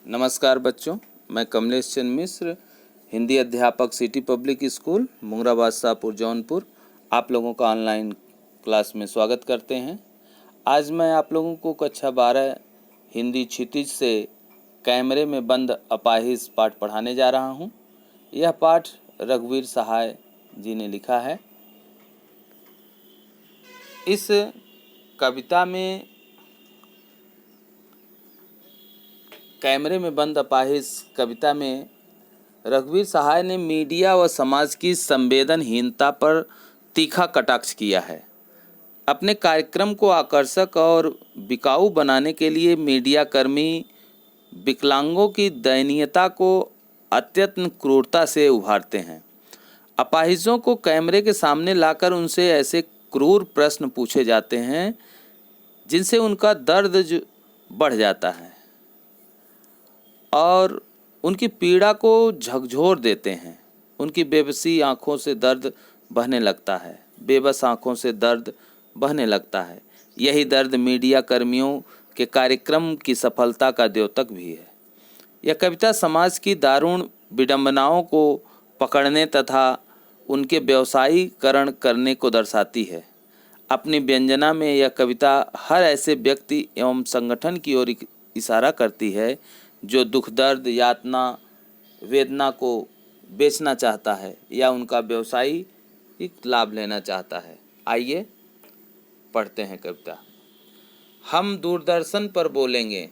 नमस्कार बच्चों, मैं कमलेश चंद्र मिश्र, हिंदी अध्यापक city public school Mungrabad Shahpur Jaunpur आप लोगों का ऑनलाइन क्लास में स्वागत करते हैं। आज मैं आप लोगों को कक्षा 12 हिंदी क्षितिज से कैमरे में बंद अपाहिज पाठ पढ़ाने जा रहा हूं। यह पाठ रघुवीर सहाय जी ने लिखा है। इस कविता में कैमरे में बंद अपाहिज कविता में रघुवीर सहाय ने मीडिया व समाज की संवेदनहीनता पर तीखा कटाक्ष किया है। अपने कार्यक्रम को आकर्षक और बिकाऊ बनाने के लिए मीडिया कर्मी विकलांगों की दयनीयता को अत्यंत क्रूरता से उभारते हैं। अपाहिजों को कैमरे के सामने लाकर उनसे ऐसे क्रूर प्रश्न पूछे जाते हैं जिनसे उनका दर्द बढ़ जाता है और उनकी पीड़ा को झकझोर देते हैं। उनकी बेबसी आँखों से दर्द बहने लगता है, बेबस आँखों से दर्द बहने लगता है। यही दर्द मीडिया कर्मियों के कार्यक्रम की सफलता का द्योतक भी है। यह कविता समाज की दारुण विडंबनाओं को पकड़ने तथा उनके व्यवसायीकरण करने को दर्शाती है। अपनी व्यंजना में यह कविता हर ऐसे व्यक्ति एवं संगठन की ओर इशारा करती है जो दुख, दर्द, यातना, वेदना को बेचना चाहता है या उनका व्यवसायिक लाभ लेना चाहता है। आइए पढ़ते हैं कविता। हम दूरदर्शन पर बोलेंगे,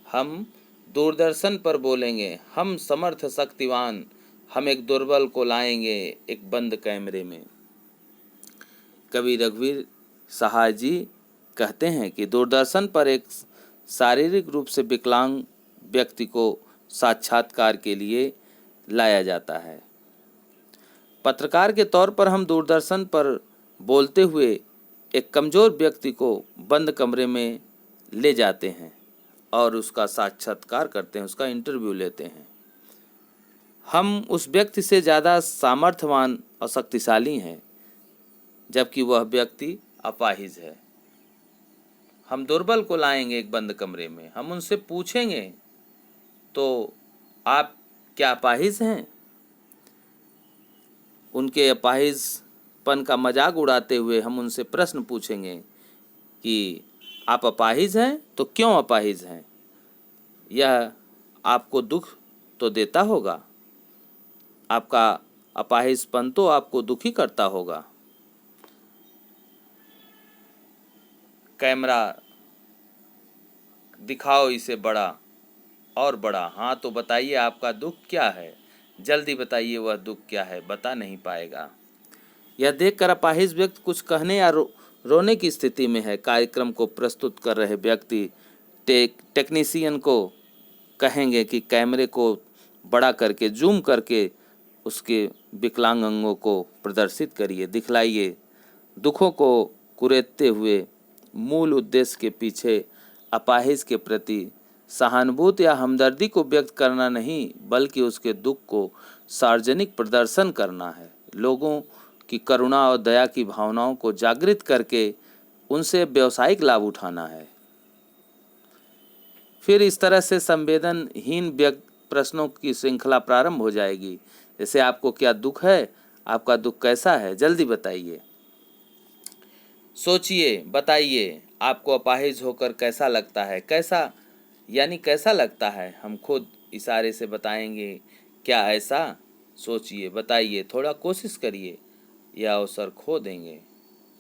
हम दूरदर्शन पर बोलेंगे, हम समर्थ शक्तिवान, हम एक दुर्बल को लाएंगे एक बंद कैमरे में। कवि रघुवीर सहाय जी कहते हैं कि दूरदर्शन पर एक शारीरिक रूप से विकलांग व्यक्ति को साक्षात्कार के लिए लाया जाता है। पत्रकार के तौर पर हम दूरदर्शन पर बोलते हुए एक कमज़ोर व्यक्ति को बंद कमरे में ले जाते हैं और उसका साक्षात्कार करते हैं, उसका इंटरव्यू लेते हैं। हम उस व्यक्ति से ज़्यादा सामर्थ्यवान और शक्तिशाली हैं जबकि वह व्यक्ति अपाहिज है। हम दुर्बल को लाएंगे एक बंद कमरे में। हम उनसे पूछेंगे, तो आप क्या अपाहिज हैं? उनके अपाहिजपन का मजाक उड़ाते हुए हम उनसे प्रश्न पूछेंगे कि आप अपाहिज हैं तो क्यों अपाहिज हैं? यह आपको दुख तो देता होगा, आपका अपाहिजपन तो आपको दुखी करता होगा। कैमरा दिखाओ इसे बड़ा और बड़ा। हाँ तो बताइए आपका दुख क्या है, जल्दी बताइए वह दुख क्या है, बता नहीं पाएगा। यह देखकर अपाहिज व्यक्ति कुछ कहने या रोने की स्थिति में है। कार्यक्रम को प्रस्तुत कर रहे व्यक्ति टेक्नीशियन को कहेंगे कि कैमरे को बड़ा करके जूम करके उसके विकलांग अंगों को प्रदर्शित करिए, दिखलाइए। दुखों को कुरेदते हुए मूल उद्देश्य के पीछे अपाहिज के प्रति सहानुभूति या हमदर्दी को व्यक्त करना नहीं बल्कि उसके दुख को सार्वजनिक प्रदर्शन करना है। लोगों की करुणा और दया की भावनाओं को जागृत करके उनसे व्यावसायिक लाभ उठाना है। फिर इस तरह से संवेदनहीन प्रश्नों की श्रृंखला प्रारंभ हो जाएगी। जैसे आपको क्या दुख है, आपका दुख कैसा है, जल्दी बताइए। सोचिए, बताइए आपको अपाहिज होकर कैसा लगता है। कैसा यानी कैसा लगता है? हम खुद इशारे से बताएंगे क्या ऐसा? सोचिए, बताइए, थोड़ा कोशिश करिए, यह अवसर खो देंगे।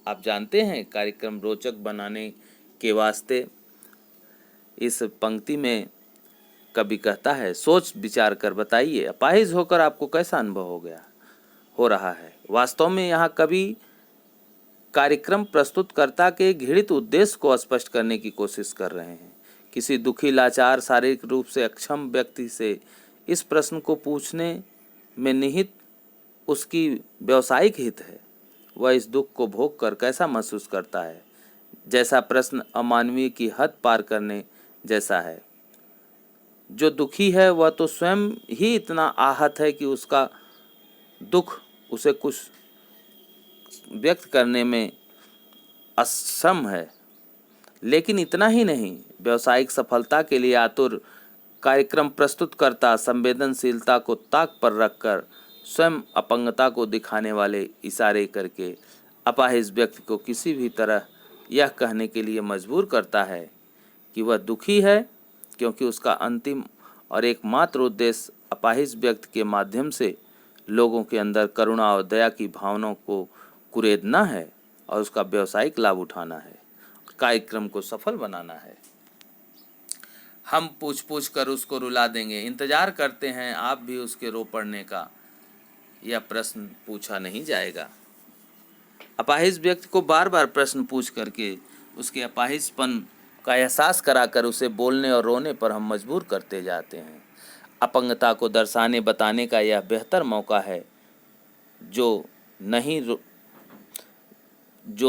आप जानते हैं कार्यक्रम रोचक बनाने के वास्ते इस पंक्ति में कवि कहता है, सोच विचार कर बताइए अपाहिज होकर आपको कैसा अनुभव हो रहा है। वास्तव में यहाँ कवि कार्यक्रम प्रस्तुतकर्ता के घृणित उद्देश्य को स्पष्ट करने की कोशिश कर रहे हैं। किसी दुखी, लाचार, शारीरिक रूप से अक्षम व्यक्ति से इस प्रश्न को पूछने में निहित उसकी व्यावसायिक हित है। वह इस दुख को भोग कर कैसा महसूस करता है। जैसा प्रश्न अमानवीय की हद पार करने जैसा है। जो दुखी है वह तो स्वयं ही इतना आहत है कि उसका दुख उसे कुछ व्यक्त करने में असक्षम है। लेकिन इतना ही नहीं, व्यावसायिक सफलता के लिए आतुर कार्यक्रम प्रस्तुतकर्ता संवेदनशीलता को ताक पर रखकर स्वयं अपंगता को दिखाने वाले इशारे करके अपाहिज व्यक्ति को किसी भी तरह यह कहने के लिए मजबूर करता है कि वह दुखी है, क्योंकि उसका अंतिम और एकमात्र उद्देश्य अपाहिज व्यक्ति के माध्यम से लोगों के अंदर करुणा और दया की भावनाओं को कुरेदना है और उसका व्यावसायिक लाभ उठाना है, कार्यक्रम को सफल बनाना है। हम पूछ पूछ कर उसको रुला देंगे, इंतजार करते हैं आप भी उसके रो पड़ने का, यह प्रश्न पूछा नहीं जाएगा। अपाहिज व्यक्ति को बार बार प्रश्न पूछ करके उसके अपाहिजपन का एहसास कराकर उसे बोलने और रोने पर हम मजबूर करते जाते हैं। अपंगता को दर्शाने बताने का यह बेहतर मौका है जो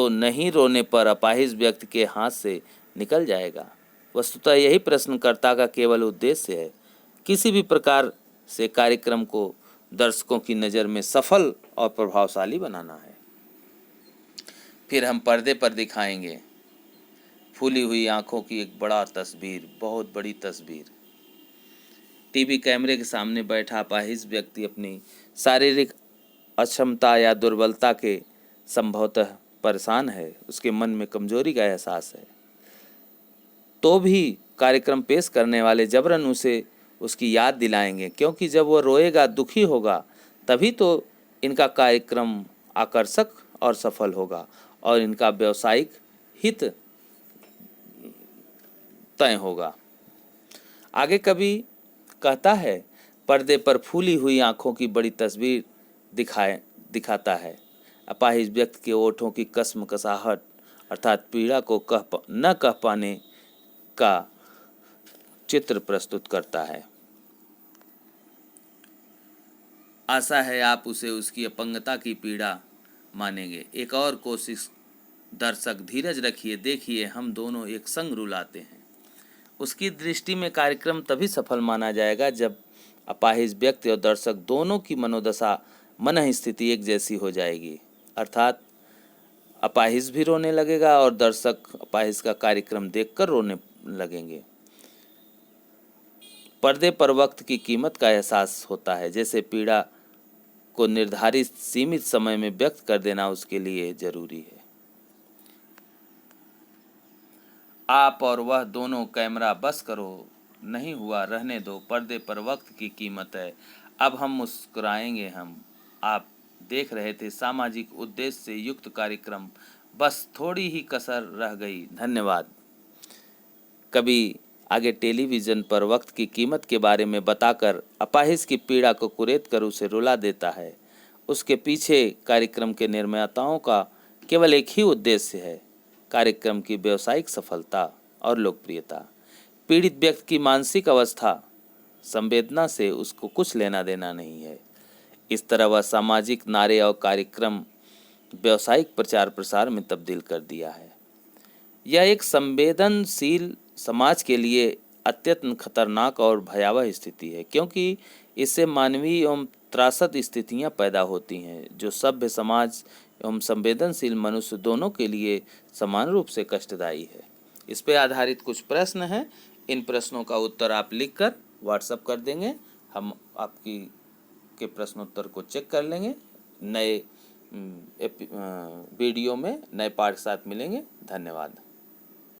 नहीं रोने पर अपाहिज व्यक्ति के हाथ से निकल जाएगा। वस्तुतः यही प्रश्नकर्ता का केवल उद्देश्य है, किसी भी प्रकार से कार्यक्रम को दर्शकों की नज़र में सफल और प्रभावशाली बनाना है। फिर हम पर्दे पर दिखाएंगे फूली हुई आंखों की एक बड़ा तस्वीर, बहुत बड़ी तस्वीर। टीवी कैमरे के सामने बैठा अपाहिज व्यक्ति अपनी शारीरिक अक्षमता या दुर्बलता के संभवतः परेशान है, उसके मन में कमजोरी का एहसास है, तो भी कार्यक्रम पेश करने वाले जबरन उसे उसकी याद दिलाएंगे, क्योंकि जब वह रोएगा, दुखी होगा, तभी तो इनका कार्यक्रम आकर्षक और सफल होगा और इनका व्यावसायिक हित तय होगा। आगे कवि कहता है, पर्दे पर फूली हुई आंखों की बड़ी तस्वीर दिखाता है अपाहिज व्यक्ति के ओठों की कसमकसाहट अर्थात पीड़ा को न कह पाने का चित्र प्रस्तुत करता है। आशा है आप उसे उसकी अपंगता की पीड़ा मानेंगे। एक और कोशिश दर्शक, धीरज रखिए, देखिए हम दोनों एक संग रुलाते हैं। उसकी दृष्टि में कार्यक्रम तभी सफल माना जाएगा जब अपाहिज व्यक्ति और दर्शक दोनों की मनोदशा, मन स्थिति एक जैसी हो जाएगी, अर्थात अपाहिज भी रोने लगेगा और दर्शक अपाहिज का कार्यक्रम देखकर रोने लगेंगे। पर्दे पर वक्त की कीमत का एहसास होता है, जैसे पीड़ा को निर्धारित सीमित समय में व्यक्त कर देना उसके लिए जरूरी है। आप और वह दोनों कैमरा बस करो, नहीं हुआ रहने दो, पर्दे पर वक्त की कीमत है, अब हम मुस्कुराएंगे हम। आप देख रहे थे सामाजिक उद्देश्य से युक्त कार्यक्रम, बस थोड़ी ही कसर रह गई। धन्यवाद। कभी आगे टेलीविज़न पर वक्त की कीमत के बारे में बताकर अपाहिज की पीड़ा को कुरेद कर उसे रुला देता है। उसके पीछे कार्यक्रम के निर्माताओं का केवल एक ही उद्देश्य है, कार्यक्रम की व्यावसायिक सफलता और लोकप्रियता। पीड़ित व्यक्ति की मानसिक अवस्था, संवेदना से उसको कुछ लेना देना नहीं है। इस तरह वह सामाजिक नारे और कार्यक्रम व्यावसायिक प्रचार प्रसार में तब्दील कर दिया है। यह एक संवेदनशील समाज के लिए अत्यंत खतरनाक और भयावह स्थिति है, क्योंकि इससे मानवीय एवं त्रासद स्थितियां पैदा होती हैं जो सभ्य समाज एवं संवेदनशील मनुष्य दोनों के लिए समान रूप से कष्टदायी है। इस पर आधारित कुछ प्रश्न हैं, इन प्रश्नों का उत्तर आप लिखकर व्हाट्सएप कर देंगे, हम आपकी के प्रश्नोत्तर को चेक कर लेंगे। नए वीडियो में नए पाठ के साथ मिलेंगे। धन्यवाद।